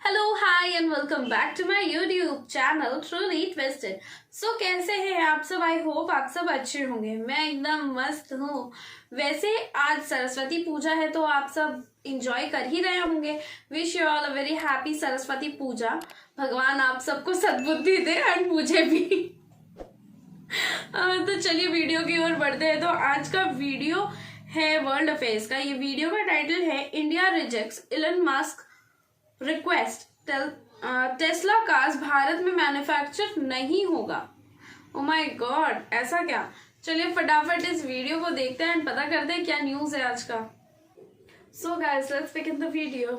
Hello hi and welcome back to my YouTube channel truly twisted. So कैसे हैं आप सब? आई होप आप सब अच्छे होंगे। मैं एकदम मस्त हूँ। वैसे आज सरस्वती पूजा है तो आप सब इंजॉय कर ही रहे होंगे। Wish you all a very happy Saraswati Puja. भगवान आप सबको सद्बुद्धि दे एंड मुझे भी। तो चलिए वीडियो की ओर बढ़ते हैं। तो आज का वीडियो है वर्ल्ड अफेयर्स का। ये वीडियो का टाइटल है India rejects Elon Musk request, Tesla cars Bharat में मैन्युफैक्चर नहीं होगा। ओ माय गॉड, ऐसा क्या? चलिए फटाफट इस वीडियो को देखते हैं एंड पता करते हैं क्या न्यूज है आज का। So guys let's begin the video.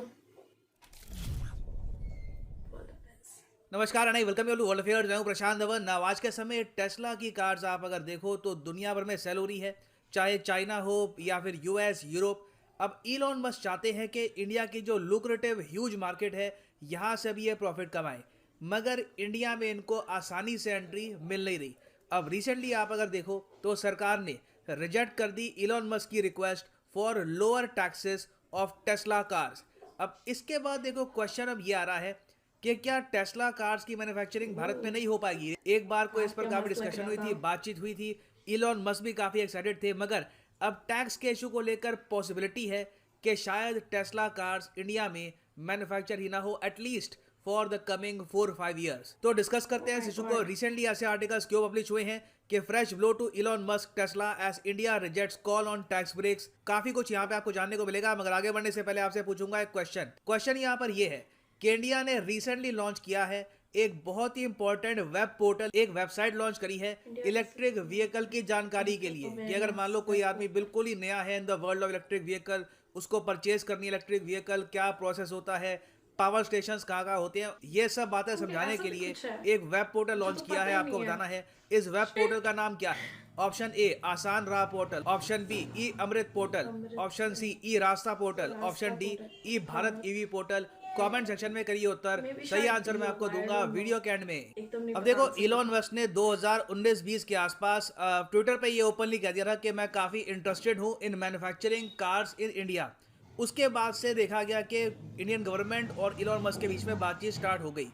नमस्कार अनई, welcome you to world affairs. मैं हूं प्रशांत धवन। नाउ आज के समय टेस्ला की कार्स आप अगर देखो तो दुनिया भर में सेल हो रही है, चाहे चाइना हो या फिर यूएस, यूरोप। अब इलॉन मस्क चाहते हैं कि इंडिया की जो लुक्रेटिव ह्यूज मार्केट है यहाँ से भी ये प्रॉफिट कमाएं, मगर इंडिया में इनको आसानी से एंट्री मिल नहीं रही। अब रिसेंटली आप अगर देखो तो सरकार ने रिजेक्ट कर दी इलॉन मस्क की request for lower taxes of Tesla cars. अब इसके बाद देखो क्वेश्चन अब ये आ रहा है कि क्या टेस्ला कार्स की मैन्युफैक्चरिंग भारत में नहीं हो पाएगी। एक बार को इस पर काफी डिस्कशन हुई थी, बातचीत हुई थी, इलॉन मस्क भी काफी एक्साइटेड थे, मगर अब टैक्स के इशू को लेकर पॉसिबिलिटी है कि शायद टेस्ला कार्स इंडिया में मैन्युफैक्चर ही ना हो, at least for the coming 4-5 years. तो डिस्कस करते हैं इस इशू को। रिसेंटली ऐसे आर्टिकल्स क्यों पब्लिश हुए हैं कि fresh blow to Elon Musk Tesla as India rejects call on tax breaks. काफी कुछ यहाँ पे आपको जानने को मिलेगा, मगर आगे बढ़ने से पहले आपसे पूछूंगा एक क्वेश्चन यहाँ पर ये है कि इंडिया ने रिसेंटली लॉन्च किया है एक बहुत ही इंपॉर्टेंट वेब पोर्टल, एक वेबसाइट लॉन्च करी है इलेक्ट्रिक व्हीकल की जानकारी के लिए कि अगर मान लो कोई आदमी बिल्कुल ही नया है in the world of electric vehicle, उसको परचेज करनी है इलेक्ट्रिक व्हीकल, क्या प्रोसेस होता है, पावर स्टेशंस कहाँ होते हैं, ये सब बातें समझाने के लिए एक वेब पोर्टल लॉन्च किया है। आपको बताना है इस वेब पोर्टल का नाम क्या है। ऑप्शन ए आसान राह पोर्टल, ऑप्शन बी ई अमृत पोर्टल, ऑप्शन सी ई रास्ता portal, option D E Bharat EV portal. Comment section में करिए उत्तर, सही आंसर मैं आपको दूंगा वीडियो के एंड में। अब देखो इलॉन मस्क ने 2019-20 के आसपास ट्विटर पे ये ओपनली कह दिया था कि मैं काफ़ी इंटरेस्टेड हूँ in manufacturing cars in India. उसके बाद से देखा गया कि इंडियन गवर्नमेंट और इलॉन मस्क के बीच में बातचीत स्टार्ट हो गई।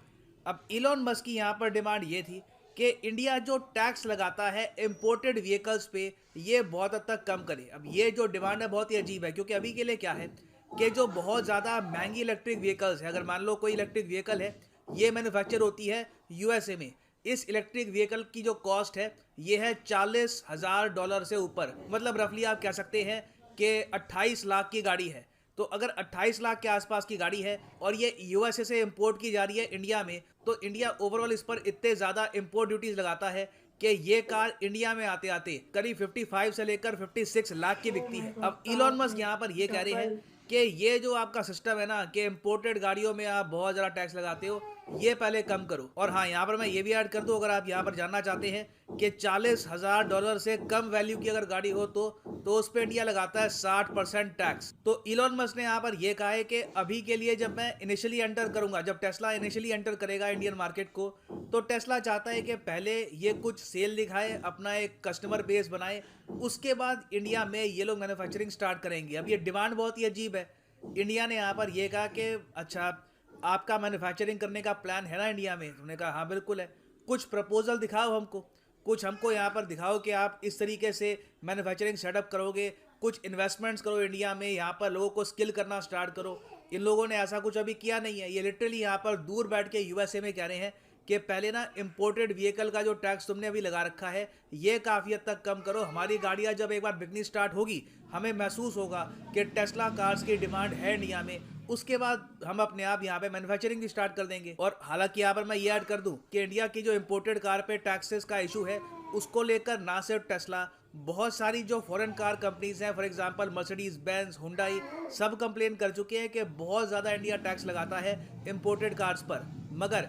अब इलॉन मस्क की यहाँ पर डिमांड ये थी कि इंडिया जो टैक्स लगाता है इंपोर्टेड व्हीकल्स पे, ये बहुत हद तक कम करे। अब ये जो डिमांड है बहुत ही अजीब है, क्योंकि अभी के लिए क्या है कि जो बहुत ज़्यादा महंगी इलेक्ट्रिक व्हीकल्स है, अगर मान लो कोई इलेक्ट्रिक व्हीकल है, ये मैन्युफैक्चर होती है यूएसए में। इस इलेक्ट्रिक व्हीकल की जो कॉस्ट है ये है $40,000 से ऊपर, मतलब रफली आप कह सकते हैं कि 28 लाख की गाड़ी है। तो अगर 28 लाख के आसपास की गाड़ी है और ये यूएसए से इंपोर्ट की जा रही है इंडिया में, तो इंडिया ओवरऑल इस पर इतने ज़्यादा इंपोर्ट ड्यूटीज लगाता है कि ये कार इंडिया में आते आते करीब 55 से लेकर 56 लाख की बिकती है। अब इलॉन मस्क यहाँ पर ये कह रहे हैं कि ये जो आपका सिस्टम है ना कि इंपोर्टेड गाड़ियों में आप बहुत ज़्यादा टैक्स लगाते हो, ये पहले कम करो। और हाँ, यहाँ पर मैं ये भी ऐड कर दूँ, अगर आप यहाँ पर जानना चाहते हैं कि $40,000 से कम वैल्यू की अगर गाड़ी हो तो उस पर इंडिया लगाता है 60% टैक्स। तो इलॉन मस्क ने यहाँ पर यह कहा है कि अभी के लिए जब मैं इनिशियली एंटर करूंगा, जब टेस्ला इनिशियली एंटर करेगा इंडियन मार्केट को, तो टेस्ला चाहता है कि पहले ये कुछ सेल दिखाए, अपना एक कस्टमर बेस बनाए, उसके बाद इंडिया में ये लोग मैन्युफैक्चरिंग स्टार्ट करेंगे। अब ये डिमांड बहुत ही अजीब है। इंडिया ने यहाँ पर यह कहा कि अच्छा आपका मैन्युफैक्चरिंग करने का प्लान है ना इंडिया में? उन्होंने कहा हाँ बिल्कुल है। कुछ प्रपोजल दिखाओ हमको, कुछ हमको यहाँ पर दिखाओ कि आप इस तरीके से मैन्युफैक्चरिंग सेटअप करोगे, कुछ इन्वेस्टमेंट्स करो इंडिया में, यहाँ पर लोगों को स्किल करना स्टार्ट करो। इन लोगों ने ऐसा कुछ अभी किया नहीं है। ये लिटरली यहाँ पर दूर बैठ के यूएसए में कह रहे हैं कि पहले ना इंपोर्टेड व्हीकल का जो टैक्स तुमने अभी लगा रखा है ये काफ़ी हद तक कम करो। हमारी गाड़ियाँ जब एक बार बिकनी स्टार्ट होगी, हमें महसूस होगा कि टेस्ला कार्स की डिमांड है इंडिया में, उसके बाद हम अपने आप यहाँ पे मैन्युफैक्चरिंग भी स्टार्ट कर देंगे। और हालांकि यहाँ पर मैं ये ऐड कर दूं कि इंडिया की जो इंपोर्टेड कार पे टैक्सेस का इशू है, उसको लेकर ना सिर्फ टेस्ला, बहुत सारी जो फॉरेन कार कंपनीज हैं, for example Mercedes Benz, Hyundai, सब कंप्लेन कर चुके हैं कि बहुत ज़्यादा इंडिया टैक्स लगाता है इंपोर्टेड कार्स पर। मगर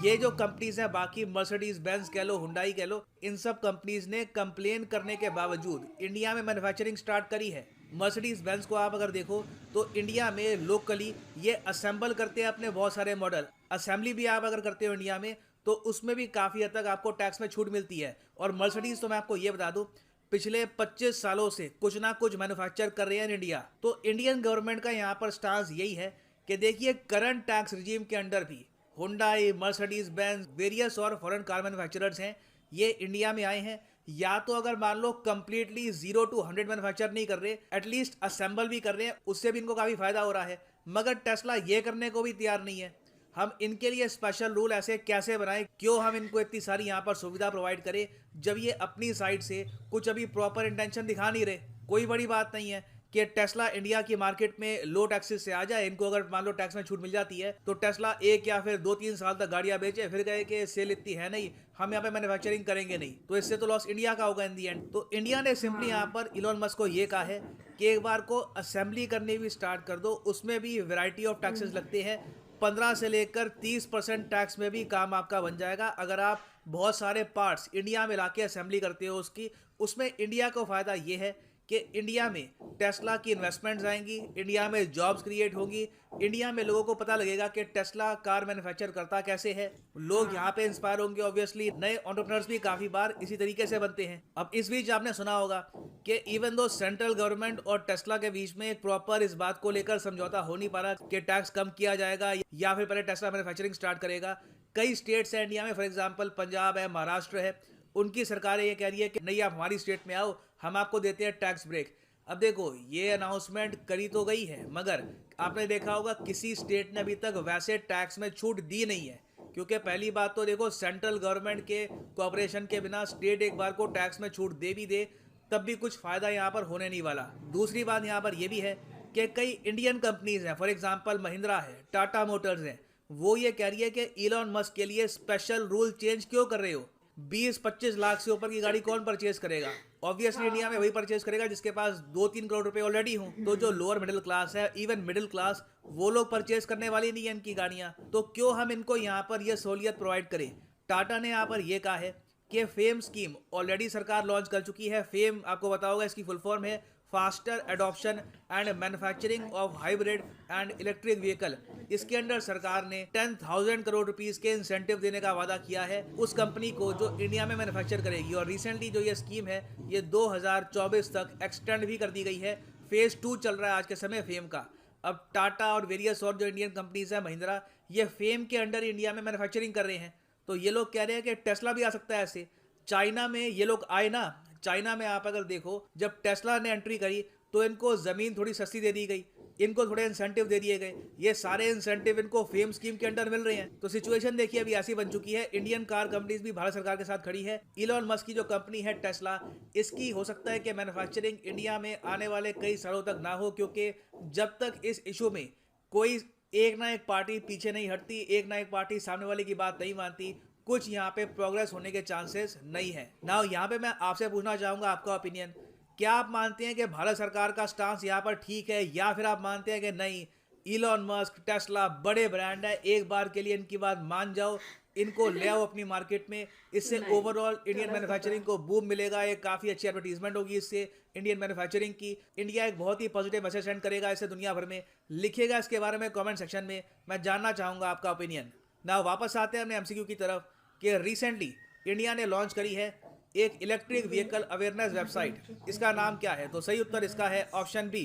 ये जो कंपनीज हैं, बाकी मर्सिडीज बेंज कह लो, हुंडई कह लो, इन सब कंपनीज ने कंप्लेन करने के बावजूद इंडिया में मैन्युफैक्चरिंग स्टार्ट करी है। मर्सिडीज बेंज को आप अगर देखो तो इंडिया में लोकली ये असेंबल करते हैं अपने बहुत सारे मॉडल। असेंबली भी आप अगर करते हो इंडिया में तो उसमें भी काफ़ी हद तक आपको टैक्स में छूट मिलती है। और मर्सिडीज तो मैं आपको ये बता दूं, पिछले 25 सालों से कुछ ना कुछ मैन्युफैक्चर कर रहे हैं इंडिया। तो इंडियन गवर्नमेंट का यहाँ पर स्टांस यही है कि देखिए करंट टैक्स रिजीम के अंडर भी हुंडई, मर्सिडीज बेंज, वेरियस और फॉरेन कार मैन्युफैक्चरर्स हैं, ये इंडिया में आए हैं। या तो अगर मान लो कंप्लीटली 0 to 100 मैन्युफैक्चर नहीं कर रहे, एटलीस्ट असेंबल भी कर रहे हैं, उससे भी इनको काफ़ी फायदा हो रहा है। मगर टेस्ला ये करने को भी तैयार नहीं है। हम इनके लिए स्पेशल रूल ऐसे कैसे बनाएं, क्यों हम इनको इतनी सारी यहाँ पर सुविधा प्रोवाइड करें जब ये अपनी साइड से कुछ अभी प्रॉपर इंटेंशन दिखा नहीं रहे। कोई बड़ी बात नहीं है कि टेस्ला इंडिया की मार्केट में लो टैक्सेस से आ जाए। इनको अगर मान लो टैक्स में छूट मिल जाती है तो टेस्ला 1 या फिर 2-3 साल तक गाड़ियां बेचे, फिर कहे कि सेल इतनी है नहीं, हम यहाँ पे मैन्युफैक्चरिंग करेंगे नहीं, तो इससे तो लॉस इंडिया का होगा इन दी एंड। तो इंडिया ने सिंपली यहाँ पर इलॉन मस्क को ये कहा है कि एक बार को असेंबली करनी भी स्टार्ट कर दो, उसमें भी वेराइटी ऑफ टैक्सेस लगते हैं। 15 से लेकर 30% टैक्स में भी काम आपका बन जाएगा अगर आप बहुत सारे पार्ट्स इंडिया में लाके असेंबली करते हो उसकी। उसमें इंडिया को फ़ायदा ये है कि इंडिया में टेस्ला की इन्वेस्टमेंट्स आएंगी, इंडिया में जॉब्स क्रिएट होंगी, इंडिया में लोगों को पता लगेगा कि टेस्ला कार मैन्युफैक्चर करता कैसे है, लोग यहाँ पे इंस्पायर होंगे। ऑब्वियसली नए एंटरप्रेन्योर्स भी काफ़ी बार इसी तरीके से बनते हैं। अब इस बीच आपने सुना होगा कि इवन दो सेंट्रल गवर्नमेंट और टेस्ला के बीच में एक प्रॉपर इस बात को लेकर समझौता हो नहीं पा रहा कि टैक्स कम किया जाएगा या फिर पहले टेस्ला मैन्युफैक्चरिंग स्टार्ट करेगा। कई स्टेट्स हैं इंडिया में, फॉर एग्जाम्पल पंजाब है, महाराष्ट्र है, उनकी सरकारें ये कह रही है कि नहीं आप हमारी स्टेट में आओ, हम आपको देते हैं टैक्स ब्रेक। अब देखो ये अनाउंसमेंट करी तो गई है, मगर आपने देखा होगा किसी स्टेट ने अभी तक वैसे टैक्स में छूट दी नहीं है। क्योंकि पहली बात तो देखो सेंट्रल गवर्नमेंट के कोऑपरेशन के बिना स्टेट एक बार को टैक्स में छूट दे भी दे तब भी कुछ फ़ायदा यहाँ पर होने नहीं वाला। दूसरी बात यहाँ पर यह भी है कि कई इंडियन कंपनीज हैं, फॉर एग्जाम्पल महिंद्रा है, टाटा मोटर्स हैं, वो ये कह रही है कि इलॉन मस्क के लिए स्पेशल रूल चेंज क्यों कर रहे हो। 20-25 लाख से ऊपर की गाड़ी कौन परचेज करेगा? ऑब्वियसली इंडिया में वही परचेज करेगा जिसके पास 2-3 करोड़ रुपए ऑलरेडी हों। तो जो लोअर मिडिल क्लास है, इवन मिडिल क्लास, वो लोग परचेज करने वाली नहीं है इनकी गाड़ियां। तो क्यों हम इनको यहाँ पर यह सहूलियत प्रोवाइड करें। टाटा ने यहाँ पर यह कहा है कि फेम स्कीम ऑलरेडी सरकार लॉन्च कर चुकी है। फेम आपको पता होगा इसकी फुल फॉर्म है faster adoption and manufacturing of hybrid and electric vehicle. इसके अंडर सरकार ने 10,000 करोड़ रुपीस के इंसेंटिव देने का वादा किया है उस कंपनी को जो इंडिया में मैन्युफैक्चर करेगी। और रिसेंटली जो ये स्कीम है ये 2024 तक एक्सटेंड भी कर दी गई है। फेज 2 चल रहा है आज के समय फेम का। अब टाटा और वेरियस और जो इंडियन कंपनीज है, महिंद्रा, ये फेम के अंडर इंडिया में मैन्युफैक्चरिंग कर रहे हैं। तो ये लोग कह रहे हैं कि टेस्ला भी आ सकता है ऐसे। चाइना में ये लोग आए ना, चाइना में आप अगर देखो जब टेस्ला ने एंट्री करी तो इनको ज़मीन थोड़ी सस्ती दे दी गई, इनको थोड़े इंसेंटिव दे दिए गए। ये सारे इंसेंटिव इनको फेम स्कीम के अंडर मिल रहे हैं। तो सिचुएशन देखिए अभी ऐसी बन चुकी है। इंडियन कार कंपनीज भी भारत सरकार के साथ खड़ी है। इलॉन मस्क की जो कंपनी है टेस्ला, इसकी हो सकता है कि मैन्युफैक्चरिंग इंडिया में आने वाले कई सालों तक ना हो, क्योंकि जब तक इस इशू में कोई एक ना एक पार्टी पीछे नहीं हटती, एक ना एक पार्टी सामने वाले की बात नहीं मानती, कुछ यहाँ पे प्रोग्रेस होने के चांसेस नहीं है। नाउ यहाँ पे मैं आपसे पूछना चाहूँगा आपका ओपिनियन। क्या आप मानते हैं कि भारत सरकार का स्टांस यहाँ पर ठीक है, या फिर आप मानते हैं कि नहीं इलॉन मस्क, टेस्ला बड़े ब्रांड है, एक बार के लिए इनकी बात मान जाओ, इनको ले आओ अपनी मार्केट में, इससे ओवरऑल इंडियन मैन्युफैक्चरिंग को बूम मिलेगा, एक काफ़ी अच्छी एडवर्टीजमेंट होगी इससे इंडियन मैन्युफैक्चरिंग की। इंडिया एक बहुत ही पॉजिटिव मैसेज सेंड करेगा इससे दुनिया भर में। लिखिएगा इसके बारे में कमेंट सेक्शन में, मैं जानना चाहूँगा आपका ओपिनियन। ना वापस आते हैं अपने एमसीक्यू की तरफ कि रिसेंटली इंडिया ने लॉन्च करी है एक इलेक्ट्रिक व्हीकल अवेयरनेस वेबसाइट। इसका नाम क्या है? तो सही उत्तर इसका है ऑप्शन बी,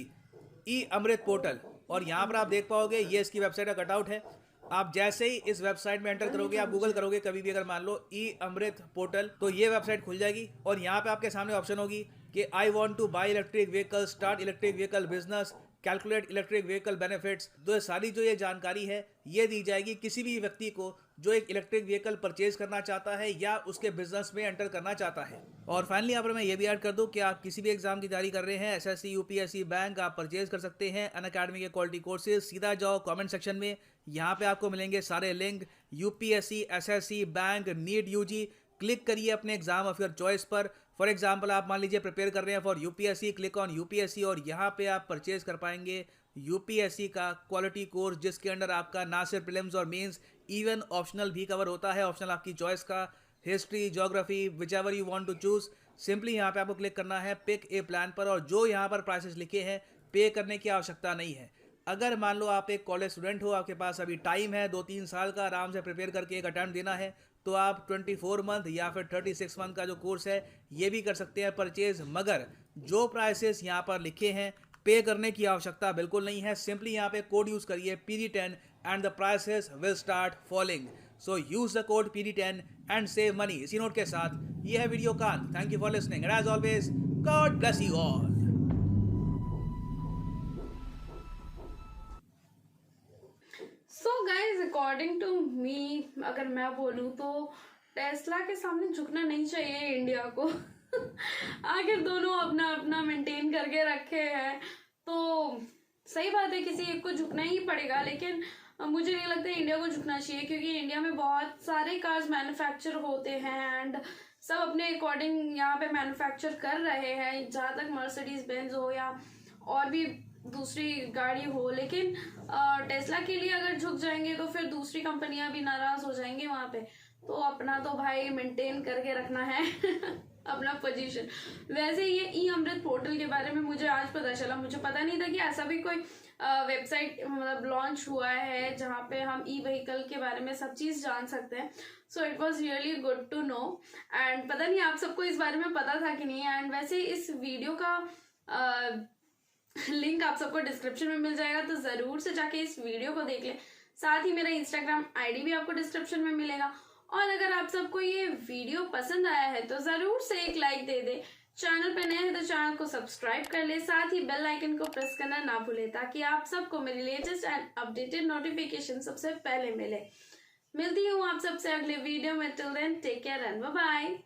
ई अमृत पोर्टल। और यहाँ पर आप देख पाओगे ये इसकी वेबसाइट का कटआउट है। आप जैसे ही इस वेबसाइट में एंटर करोगे, आप गूगल करोगे कभी भी, अगर मान लो ई अमृत पोर्टल, तो ये वेबसाइट खुल जाएगी। और यहाँ पे आपके सामने ऑप्शन होगी कि I want two by electric vehicle, start electric vehicle business, calculate electric vehicle benefits. तो सारी जो ये जानकारी है ये दी जाएगी किसी भी व्यक्ति को जो एक इलेक्ट्रिक व्हीकल परचेज करना चाहता है या उसके बिजनेस में एंटर करना चाहता है। और फाइनली यहाँ पर मैं ये भी ऐड कर दूँ कि आप किसी भी एग्जाम की तैयारी कर रहे हैं, एसएससी, यूपीएससी, बैंक, आप परचेज कर सकते हैं अनअकैडमी के क्वालिटी कोर्सेज। सीधा जाओ कमेंट सेक्शन में, यहाँ पे आपको मिलेंगे सारे link, UPSC, SSC, bank, NEET, UG. Click करिए अपने एग्जाम ऑफ योर चॉइस पर। फॉर एग्जाम्पल आप मान लीजिए प्रिपेयर कर रहे हैं for UPSC, click on UPSC और यहाँ पे आप परचेज कर पाएंगे यूपीएससी का क्वालिटी कोर्स, जिसके अंडर आपका ना सिर्फ प्रीलिम्स और मेंस, इवन ऑप्शनल भी कवर होता है। ऑप्शनल आपकी चॉइस का, history, geography, whichever you want to choose. Simply यहाँ पे आपको क्लिक करना है पिक ए प्लान पर, और जो यहाँ पर प्राइसेस लिखे हैं पे करने की आवश्यकता नहीं है। अगर मान लो आप एक कॉलेज स्टूडेंट हो, आपके पास अभी टाइम है 2-3 साल का, आराम से प्रिपेयर करके एक अटैम्प्ट देना है, तो आप 24 मंथ या फिर 36 मंथ का जो कोर्स है ये भी कर सकते हैं परचेज। मगर जो प्राइसेस यहाँ पर लिखे हैं पे करने की आवश्यकता बिल्कुल नहीं है। सिंपली यहाँ पे कोड यूज करिए PD10 and the prices will start falling. So use the code PD10 and save money. इसी नोट के साथ ये है वीडियो का अंत। Thank you for listening and as always God bless you all. So guys according to me, अगर मैं बोलूँ तो टेस्ला के सामने झुकना नहीं चाहिए इंडिया को। आखिर दोनों अपना अपना मेंटेन करके रखे हैं तो सही बात है, किसी एक को झुकना ही पड़ेगा। लेकिन मुझे नहीं लगता इंडिया को झुकना चाहिए, क्योंकि इंडिया में बहुत सारे कार्स मैन्युफैक्चर होते हैं एंड सब अपने अकॉर्डिंग यहाँ पे मैन्युफैक्चर कर रहे हैं, जहाँ तक मर्सिडीज बेंज हो या और भी दूसरी गाड़ी हो। लेकिन टेस्ला के लिए अगर झुक जाएंगे तो फिर दूसरी कंपनियां भी नाराज हो जाएंगी वहां पे। तो अपना तो भाई मेंटेन करके रखना है अपना पोजीशन। वैसे ये ई अमृत पोर्टल के बारे में मुझे आज पता चला, मुझे पता नहीं था कि ऐसा भी कोई वेबसाइट मतलब लॉन्च हुआ है जहाँ पे हम ई व्हीकल के बारे में सब चीज जान सकते हैं। So it was really good to know. And पता नहीं आप सबको इस बारे में पता था कि नहीं। एंड वैसे इस वीडियो का लिंक आप सबको डिस्क्रिप्शन में मिल जाएगा, तो जरूर से जाके इस वीडियो को देख लें। साथ ही मेरा इंस्टाग्राम आईडी भी आपको डिस्क्रिप्शन में मिलेगा। और अगर आप सबको ये वीडियो पसंद आया है तो जरूर से एक लाइक दे दे। चैनल पे नए हैं तो चैनल को सब्सक्राइब कर ले, साथ ही बेल आइकन को प्रेस करना ना भूले, ताकि आप सबको मेरी लेटेस्ट एंड अपडेटेड नोटिफिकेशन सबसे पहले मिले। मिलती हूँ आप सबसे अगले वीडियो में। Till then take care and bye bye.